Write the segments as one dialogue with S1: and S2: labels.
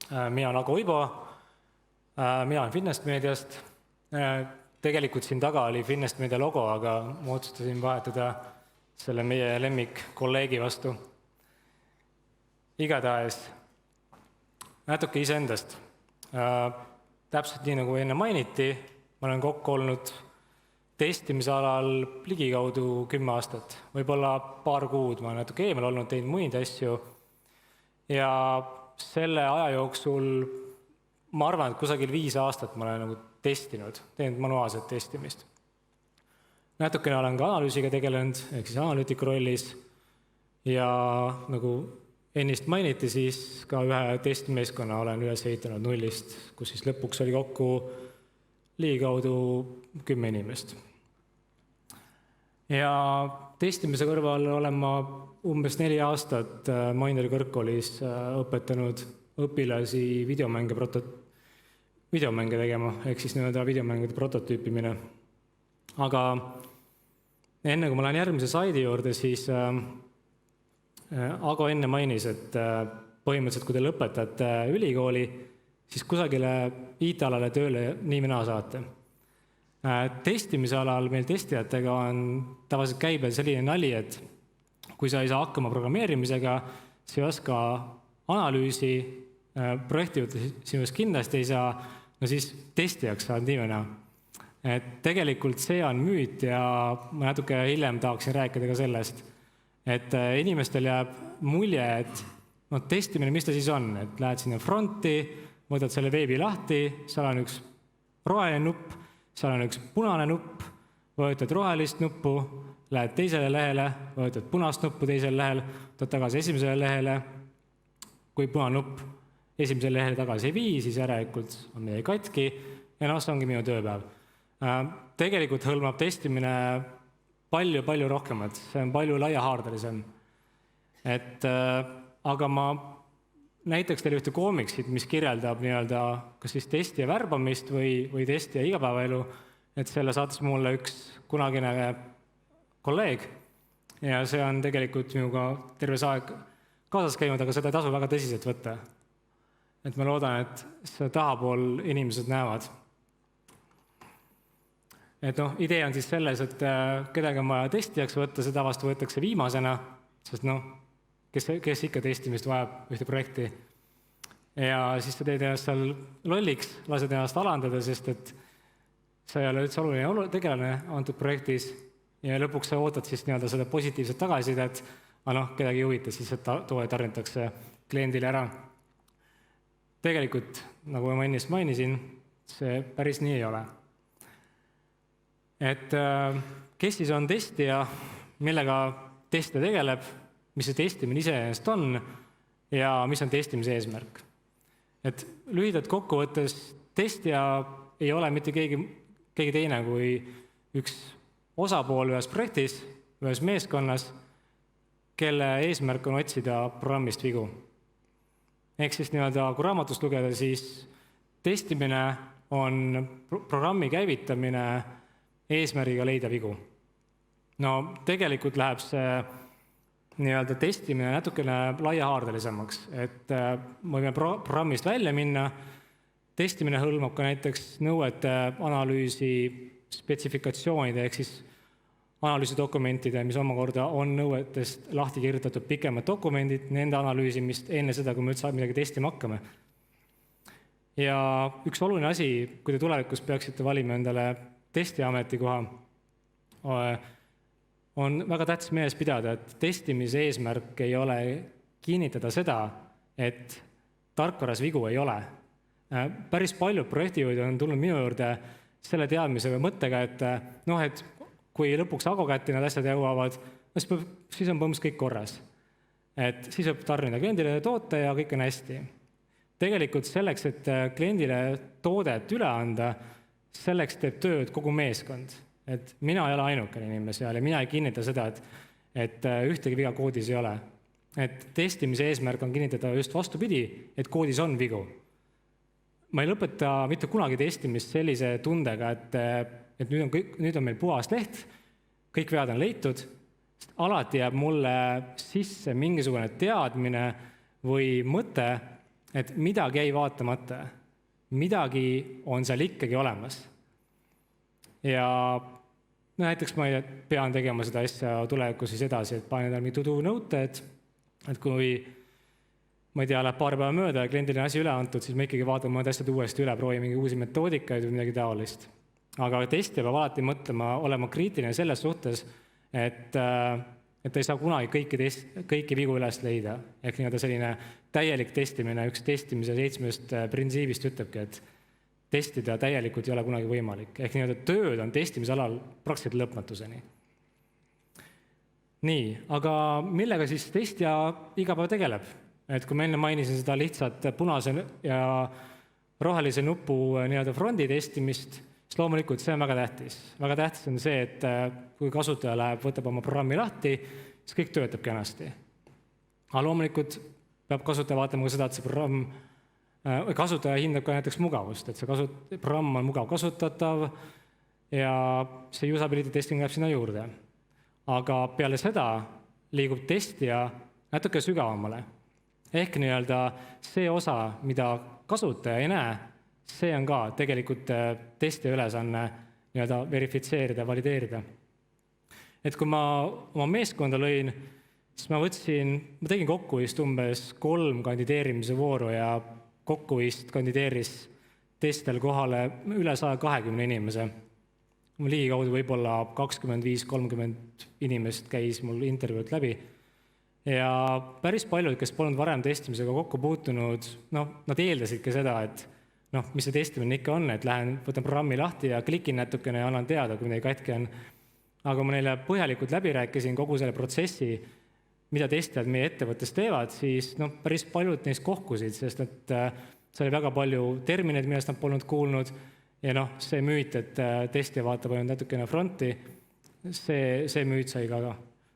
S1: Mina olen Ago Uibo, mina olen Finest Mediast. Tegelikult siin taga oli Finest Media logo, aga ma otsustasin vahetada selle meie lemmik kolleegi vastu. Igatahes natuke iseendast. Täpselt nii, nagu enne mainiti, ma olen kokku olnud testimise alal ligikaudu 10 aastat. Võib-olla paar kuud ma olen natuke eemal olnud, teinud muid asju. Ja selle aja jooksul, ma arvan, et kusagil 5 aastat ma olen testinud, teinud manuaalset testimist. Natukene olen ka analüüsiga tegelenud, ehk siis analüütiku rollis. Ja nagu ennist mainiti, siis ka ühe testimeeskonna olen üles ehitanud nullist, kus siis lõpuks oli kokku ligikaudu 10 inimest. Ja testimise kõrval olen ma umbes 4 aastat Maineri kõrgkoolis õpetanud õpilasi videomänge tegema, ehk siis videomängude prototüüpimine. Aga enne kui ma lähen järgmise slaidi juurde, siis Ago enne mainis, et põhimõtteliselt kui te lõpetate ülikooli, siis kusagile IT-alale tööle nii või naa saate. Testimise alal meil testijatega on tavaliselt käibel selline nali, et kui sa ei saa hakkama programmeerimisega, sa ei oska analüüsi, projekti sinust kindlasti ei saa, no siis testijaks saad nii või naa. Tegelikult see on müüt ja ma natuke hiljem tahaksin rääkida ka sellest, et inimestel jääb mulje, et testimine, mis ta siis on, et lähed sinna fronti, võtad selle veebi lahti, seal on üks roheline nupp, seal on üks punane nupp, vajutad rohelist nuppu, lähed teisele lehele, vajutad punast nuppu teisele lehele, võtad tagasi esimesele lehele. Kui punane nupp esimesele lehele tagasi ei vii, siis järelikult on midagi katki ja see ongi minu tööpäev. Tegelikult hõlmab testimine palju rohkemat, see on palju laiahaardelisem. Aga ma näiteks teile ühte koomiksit, mis kirjeldab kas siis testija värbamist või testija igapäevaelu, et selle saatis mulle üks kunagine kolleeg ja see on tegelikult minuga terve see aeg kaasas käinud, aga seda ei tasu väga tõsiselt võtta. Et ma loodan, et seda tahapool inimesed näevad. Idee on siis selles, et kedagi on vaja testijaks võtta, seda vastu võetakse viimasena, sest kes ikka testimist vajab ühte projekti. Ja siis sa teed ennast seal lolliks, lased ennast alandada, sest et sa ei ole üldse oluline tegelane antud projektis ja lõpuks sa ootad siis seda positiivset tagasisidet, aga kedagi ei huvita, siis too tarnitakse kliendile ära. Tegelikult, nagu ma ennist mainisin, see päris nii ei ole. Kes siis on testija, millega testija tegeleb, mis see testimine iseenesest on ja mis on testimise eesmärk. Lühidalt kokku võttes testija ei ole mitte keegi teine kui üks osapool ühes projektis, ühes meeskonnas, kelle eesmärk on otsida programmist vigu. Ehk siis kui raamatust lugeda, siis testimine on programmi käivitamine eesmärgiga leida vigu. Tegelikult läheb see testimine natukene laiahaardelisemaks, et võime programmist välja minna. Testimine hõlmab ka näiteks nõuete analüüsi spetsifikatsioonide ehk siis analüüsidokumentide, mis omakorda on nõuetest lahti kirjutatud pikemad dokumendid, nende analüüsimist enne seda, kui me üldse midagi testima hakkame. Ja üks oluline asi, kui te tulevikus peaksite valima endale testija ametikoha, on väga tähtis meeles pidada, et testimise eesmärk ei ole kinnitada seda, et tarkvaras vigu ei ole. Päris paljud projektijuhid on tulnud minu juurde selle teadmise või mõttega, et kui lõpuks Ago kätte need asjad jõuavad, siis on põhimõtteliselt kõik korras. Siis võib tarnida kliendile toote ja kõik on hästi. Tegelikult selleks, et kliendile toodet üle anda, selleks teeb tööd kogu meeskond. Mina ei ole ainukene inimene seal ja mina ei kinnita seda, et ühtegi viga koodis ei ole. Testimise eesmärk on kinnitada just vastupidi, et koodis on vigu. Ma ei lõpeta mitte kunagi testimist sellise tundega, et nüüd on meil puhas leht, kõik vead on leitud, alati jääb mulle sisse mingisugune teadmine või mõte, et midagi jäi vaatamata, midagi on seal ikkagi olemas. Ja näiteks ma pean tegema seda asja tulevikus siis edasi, et panen mingi to-do note, et kui ma ei tea, läheb paar päeva mööda ja kliendile on asi üle antud, siis ma ikkagi vaatan mõned asjad uuesti üle, proovin mingi uusi metoodikaid või midagi taolist. Aga testija peab alati mõtlema, olema kriitiline selles suhtes, et ta ei saa kunagi kõiki vigu üles leida. Ehk nii-öelda selline täielik testimine, üks testimise 7 printsiibist ütlebki, et testida täielikult ei ole kunagi võimalik. Ehk nii-öelda tööd on testimise alal praktiliselt lõpmatuseni. Nii, aga millega siis testija iga päev tegeleb? Et kui ma enne mainisin seda lihtsalt punase ja rohelise nupu nii-öelda frondi testimist, siis loomulikult see on väga tähtis. Väga tähtis on see, et kui kasutaja võtab oma programmi lahti, siis kõik töötab kenasti. Aga loomulikult peab kasutaja vaatama ka seda, et see kasutaja hindab ka näiteks mugavust, et see programm on mugav kasutatav ja see usability testing läheb sinna juurde. Aga peale seda liigub testija natuke sügavamale. Ehk nii-öelda see osa, mida kasutaja ei näe, see on ka tegelikult testija ülesanne nii-öelda verifitseerida, valideerida. Et kui ma oma meeskonda lõin, siis ma tegin kokku vist umbes 3 kandideerimise vooru ja kokku vist kandideeris testijal kohale üle 120 inimese. Ligikaudu võib-olla 25-30 inimest käis mul intervjuud läbi. Ja päris paljud, kes polnud varem testimisega kokku puutunud, nad eeldasidki seda, et mis see testimine ikka on, et võtan programmi lahti ja klikin natukene ja annan teada, kui midagi katki on. Aga ma neile põhjalikult läbi rääkisin kogu selle protsessi, mida testijad meie ettevõttes teevad, siis päris paljud neist kohkusid, sest et see oli väga palju termineid, millest nad polnud kuulnud ja see müüt, et testija vaatab ainult natukene fronti, see müüt sai ka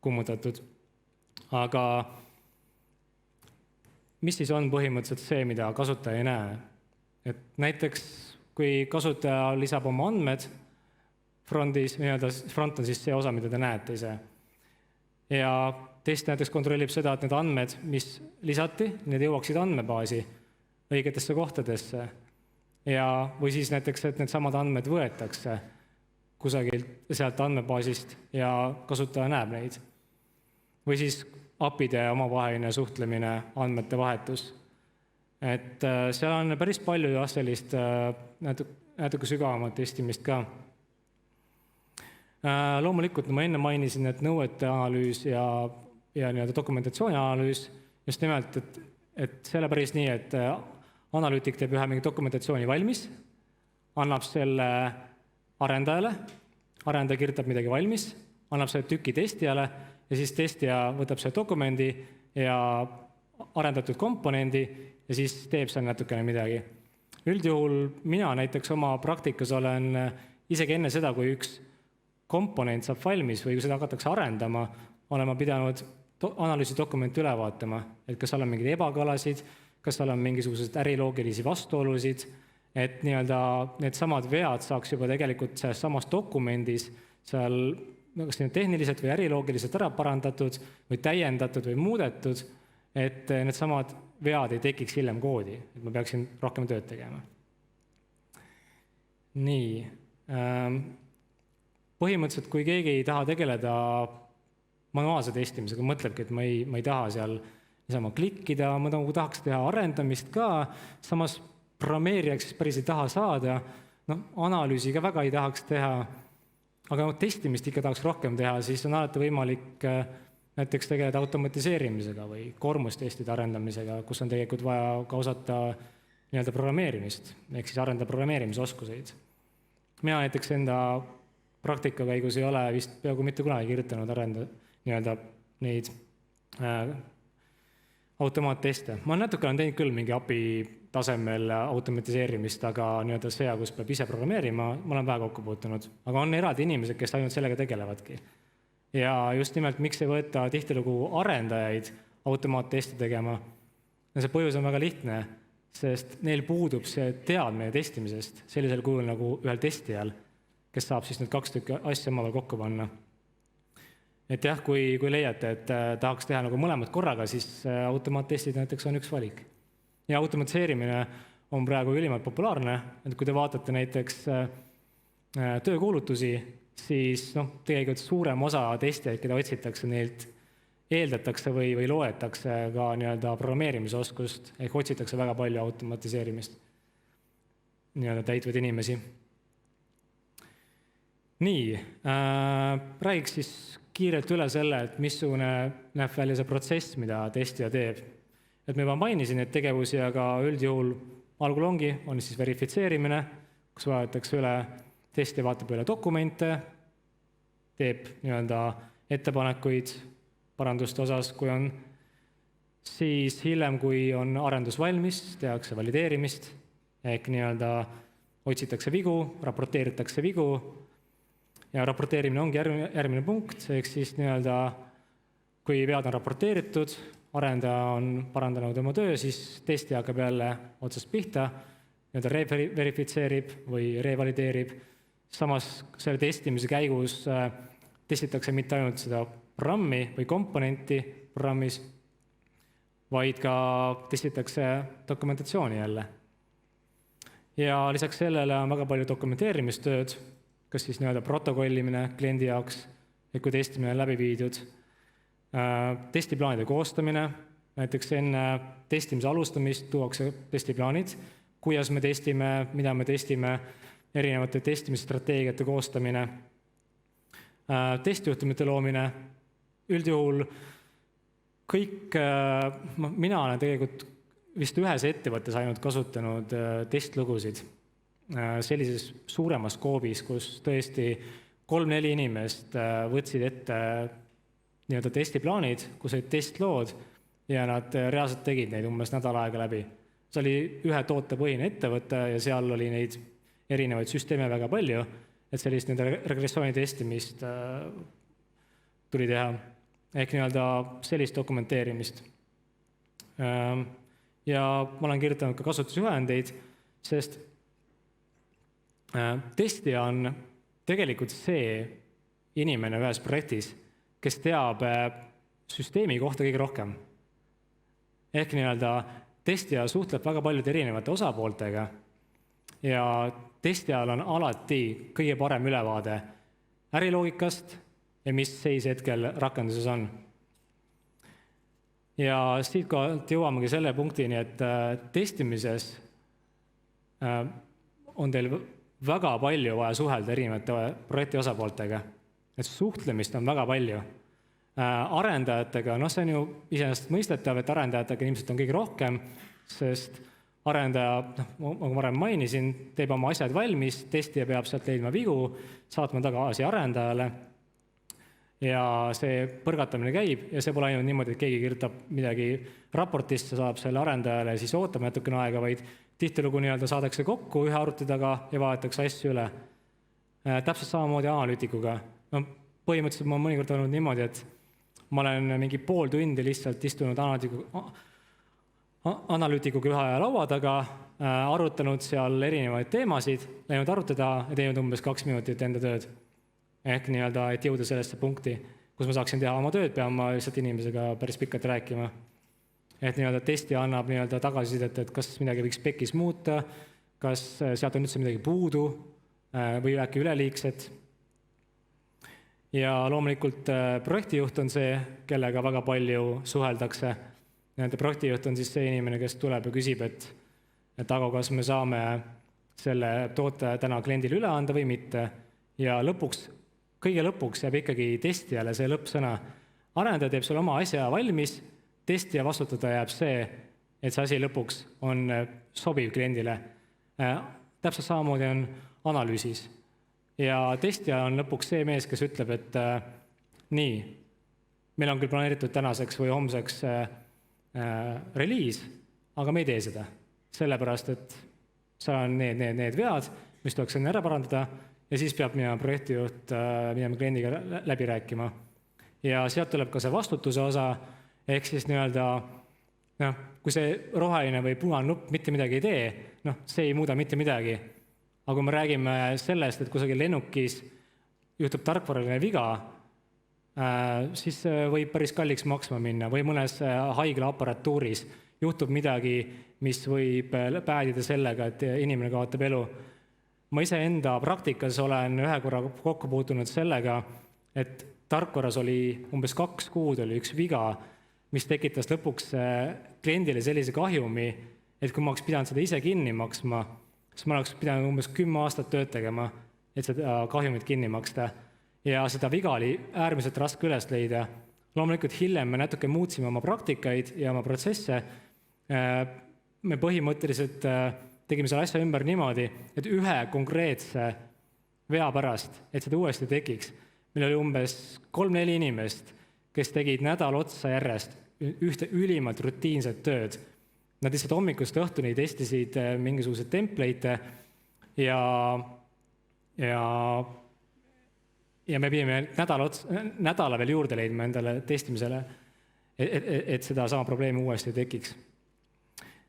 S1: kummutatud. Aga mis siis on põhimõtteliselt see, mida kasutaja ei näe? Et näiteks, kui kasutaja lisab oma andmed frontis, front on siis see osa, mida te näete ise. Ja test näiteks kontrollib seda, et need andmed, mis lisati, need jõuaksid andmebaasi õigetesse kohtadesse. Või siis näiteks, et need samad andmed võetakse kusagilt sealt andmebaasist ja kasutaja näeb neid. Või siis API-de omavaheline suhtlemine, andmete vahetus. Et seal on päris palju sellist natuke sügavamat testimist ka. Loomulikult ma enne mainisin, et nõuete analüüs ja nii-öelda dokumentatsiooni analüüs, just nimelt, et selle päris nii, et analüütik teeb ühe mingi dokumentatsiooni valmis, annab selle arendajale, arendaja kirjutab midagi valmis, annab selle tüki testijale ja siis testija võtab selle dokumendi ja arendatud komponendi ja siis teeb seal natukene midagi. Üldjuhul mina näiteks oma praktikas olen isegi enne seda, kui üks komponent saab valmis või kui seda hakatakse arendama, olen ma pidanud analüüsidokumente üle vaatama, et kas seal on mingeid ebakalasid, kas seal on mingisugused äriloogilisi vastuolusid, et nii-öelda need samad vead saaks juba tegelikult selles samas dokumendis seal kas tehniliselt või äriloogiliselt ära parandatud või täiendatud või muudetud, et need samad vead ei tekiks hiljem koodi, et ma peaksin rohkem tööd tegema. Nii. Põhimõtteliselt, kui keegi ei taha tegeleda manuaalse testimisega, mõtlebki, et ma ei taha seal niisama klikkida, ma tahaks teha arendamist ka, samas programmeerijaks päris ei taha saada, analüüsi ka väga ei tahaks teha, aga testimist ikka tahaks rohkem teha, siis on alati võimalik näiteks tegeleda automatiseerimisega või koormustestide arendamisega, kus on tegelikult vaja ka osata nii-öelda programmeerimist, ehk siis arendada programmeerimisoskuseid. Mina näiteks enda praktika käigus ei ole vist peaaegu mitte kunagi kirjutanud nii-öelda neid automaatteste. Ma natuke olen teinud küll mingi API tasemel automatiseerimist, aga nii-öelda see, kus peab ise programmeerima, ma olen väga kokku puutunud. Aga on eraldi inimesed, kes ainult sellega tegelevadki. Ja just nimelt, miks ei võeta tihtilugu arendajaid automaattesti tegema? See põhjus on väga lihtne, sest neil puudub see teadmine testimisest sellisel kujul nagu ühel testijal, kes saab siis need 2 tükki asja omavahel kokku panna. Et jah, kui leiate, et tahaks teha nagu mõlemad korraga, siis automaattestid näiteks on üks valik. Ja automatiseerimine on praegu ülimalt populaarne, et kui te vaatate näiteks töökuulutusi, siis tegelikult suurem osa testijaid, keda otsitakse, neilt eeldatakse või loetakse ka nii-öelda programmeerimisoskust, ehk otsitakse väga palju automatiseerimist nii-öelda täitvaid inimesi. Nii, räägiks siis kiirelt üle selle, et missugune näeb välja see protsess, mida testija teeb. Et ma juba mainisin, et tegevusi, aga üldjuhul algul on siis verifitseerimine, kus vaadatakse üle, testija vaatab üle dokumente, teeb nii-öelda ettepanekuid paranduste osas, kui on, siis hiljem, kui on arendus valmis, tehakse valideerimist, ehk nii-öelda otsitakse vigu, raporteeritakse vigu, ja raporteerimine ongi järgmine punkt, ehk siis nii-öelda, kui vead on raporteeritud, arendaja on parandanud oma töö, siis testija hakkab jälle otsast pihta, nii-öelda reverifitseerib või revalideerib. Samas selle testimise käigus testitakse mitte ainult seda programmi või komponenti programmis, vaid ka testitakse dokumentatsiooni jälle. Ja lisaks sellele on väga palju dokumenteerimistööd, kas siis nii-öelda protokollimine kliendi jaoks, et kui testimine on läbi viidud, testiplaanide koostamine, näiteks enne testimise alustamist tuuakse testiplaanid, kuidas me testime, mida me testime, erinevate testimisstrateegiate koostamine, testijuhtumite loomine, üldjuhul kõik, mina olen tegelikult vist ühes ettevõttes ainult kasutanud testlugusid sellises suuremas skoobis, kus tõesti 3-4 inimest võtsid ette nii-öelda testiplaanid, kus olid testlood ja nad reaalselt tegid neid umbes nädal aega läbi. See oli ühe tootepõhine ettevõte ja seal oli neid erinevaid süsteeme väga palju, et sellist regressiooni testimist tuli teha, ehk nii-öelda sellist dokumenteerimist. Ja ma olen kirjutanud ka kasutusjuhendeid, sest testija on tegelikult see inimene ühes projektis, kes teab süsteemi kohta kõige rohkem. Ehk nii-öelda testija suhtleb väga paljude erinevate osapooltega ja testijal on alati kõige parem ülevaade äriloogikast ja mis seis hetkel rakenduses on. Ja siitkohalt jõuamegi selle punktini, et testimises on teil väga palju vaja suhelda erinevate projekti osapooltega. Et suhtlemist on väga palju. Arendajatega, see on ju iseenesest mõistetav, et arendajatega ilmselt on kõige rohkem, sest arendaja, nagu ma varem mainisin, teeb oma asjad valmis, testija peab sealt leidma vigu, saatma tagasi arendajale ja see põrgatamine käib ja see pole ainult niimoodi, et keegi kirjutab midagi raportisse, saab selle arendajale ja siis ootab natukene aega, vaid tihtilugu nii-öelda saadakse kokku ühe arvuti taga ja vaadatakse asju üle. Täpselt samamoodi analüütikuga. Põhimõtteliselt ma mõnikord olnud niimoodi, et ma olen mingi pool tundi lihtsalt istunud analüütikuga ühe laua taga, arutanud seal erinevaid teemasid, läinud arutada ja teinud umbes 2 minutit enda tööd. Ehk nii-öelda, et jõuda sellesse punkti, kus ma saaksin teha oma tööd, pean ma lihtsalt inimesega päris pikalt rääkima. Et nii-öelda testija annab nii-öelda tagasisidet, et kas midagi võiks pekis muuta, kas sealt on üldse midagi puudu või äkki üleliigset. Ja loomulikult projektijuht on see, kellega väga palju suheldakse. Projektijuht on siis see inimene, kes tuleb ja küsib, et aga kas me saame selle toote täna kliendile üle anda või mitte. Ja kõige lõpuks jääb ikkagi testijale see lõppsõna. Arendaja teeb sulle oma asja valmis, testija vastutada jääb see, et see asi lõpuks on sobiv kliendile. Täpselt samamoodi on analüüsis. Ja testija on lõpuks see mees, kes ütleb, et nii, meil on küll planeeritud tänaseks või homseks reliis, aga me ei tee seda. Sellepärast, et seal on need vead, mis tuleks enne ära parandada ja siis peab minema projektijuht minema kliendiga läbi rääkima. Ja sealt tuleb ka see vastutuse osa, ehk siis nii-öelda, kui see roheline või punane nupp mitte midagi ei tee, see ei muuda mitte midagi. Aga kui me räägime sellest, et kusagil lennukis juhtub tarkvaraline viga, siis võib päris kalliks maksma minna või mõnes haigla aparatuuris juhtub midagi, mis võib päädida sellega, et inimene kaotab elu. Ma iseenda praktikas olen ühe korra kokku puutunud sellega, et tarkvaras oli umbes 2 kuud oli üks viga, mis tekitas lõpuks kliendile sellise kahjumi, et kui ma oleks pidanud seda ise kinni maksma, siis ma oleks pidanud umbes 10 aastat tööd tegema, et seda kahjumit kinni maksta. Ja seda viga oli äärmiselt raske üles leida. Loomulikult hiljem me natuke muutsime oma praktikaid ja oma protsesse. Me põhimõtteliselt tegime selle asja ümber niimoodi, et ühe konkreetse vea pärast, et seda uuesti tekiks. Meil oli umbes 3-4 inimest, kes tegid nädal otsa järjest ühte ülimalt rutiinset tööd. Nad lihtsalt hommikust õhtuni testisid mingisuguseid template'e ja me pidime nädala veel juurde leidma endale testimisele, et seda sama probleemi uuesti tekiks.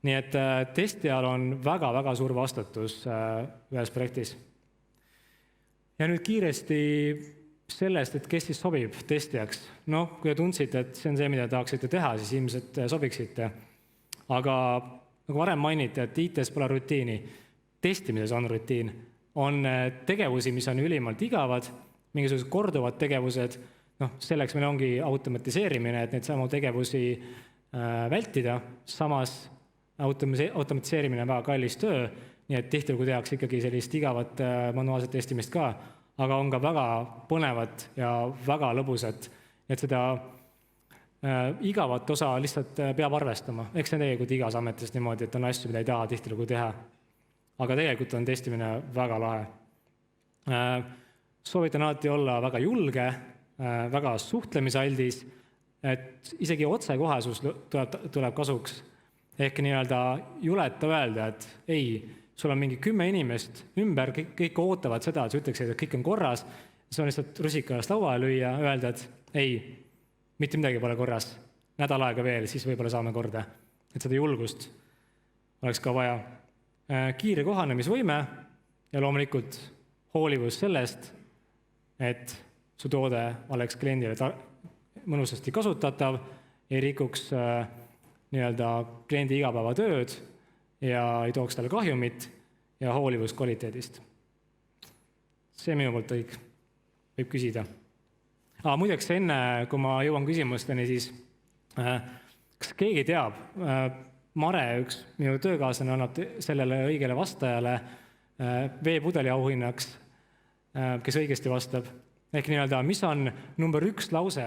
S1: Nii et testijal on väga-väga suur vastutus ühes projektis. Ja nüüd kiiresti sellest, et kes siis sobib testijaks. Kui te tundsite, et see on see, mida tahaksite teha, siis ilmselt sobiksite. Aga nagu varem mainiti, et IT-s pole rutiini, testimises on rutiin. On tegevusi, mis on ülimalt igavad, mingisugused korduvad tegevused, selleks meil ongi automatiseerimine, et neid samu tegevusi vältida, samas automatiseerimine on väga kallis töö, nii et tihtilugu tehakse ikkagi sellist igavat manuaalset testimist ka, aga on ka väga põnevat ja väga lõbusat, et seda igavat osa lihtsalt peab arvestama. Eks see on tegelikult igas ametis niimoodi, et on asju, mida ei taha tihtilugu teha. Aga tegelikult on testimine väga lahe. Soovitan alati olla väga julge, väga suhtlemisaldis, et isegi otsekohesus tuleb kasuks. Ehk nii-öelda juleta öelda, et ei, sul on mingi 10 inimest ümber, kõik ootavad seda, et sa ütleksid, et kõik on korras, see on lihtsalt rusikas lauale lüüa, öelda, et ei, mitte midagi pole korras, nädal aega veel, siis võib-olla saame korda. Et seda julgust oleks ka vaja. Kiire kohanemisvõime ja loomulikult hoolivus sellest, et su toode oleks kliendile mõnusasti kasutatav, ei rikuks nii-öelda kliendi igapäevatööd ja ei tooks talle kahjumit ja hoolivus kvaliteedist. See minu poolt kõik. Võib küsida. Muideks enne, kui ma jõuan küsimusteni, siis kas keegi teab, Mare, üks minu töökaaslane, annab sellele õigele vastajale veepudeli auhinnaks, kes õigesti vastab. Ehk nii-öelda, mis on number 1 lause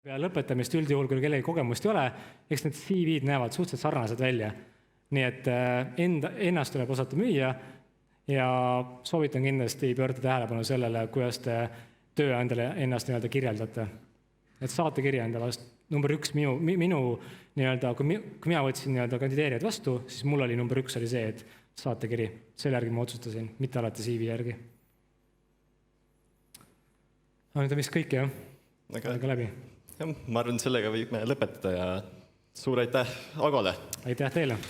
S1: peale lõpetamist üldjuhul, kui kellegi kogemust ei ole, eks need CV-d näevad suhteliselt sarnased välja. Nii et ennast tuleb osata müüa ja soovitan kindlasti pöörata tähelepanu sellele, kuidas te tööandjale ennast nii-öelda kirjeldate. Et saatekiri enda vastu. Number 1 minu nii-öelda, kui mina võtsin nii-öelda kandideerijad vastu, siis mul oli number 1 oli see, et saatekiri. Selle järgi ma otsustasin, mitte alati CV järgi. Aga nüüd on vist kõik, jah? Aega läbi.
S2: Ma arvan, sellega võime lõpetada ja suur aitäh Agole!
S1: Aitäh teile!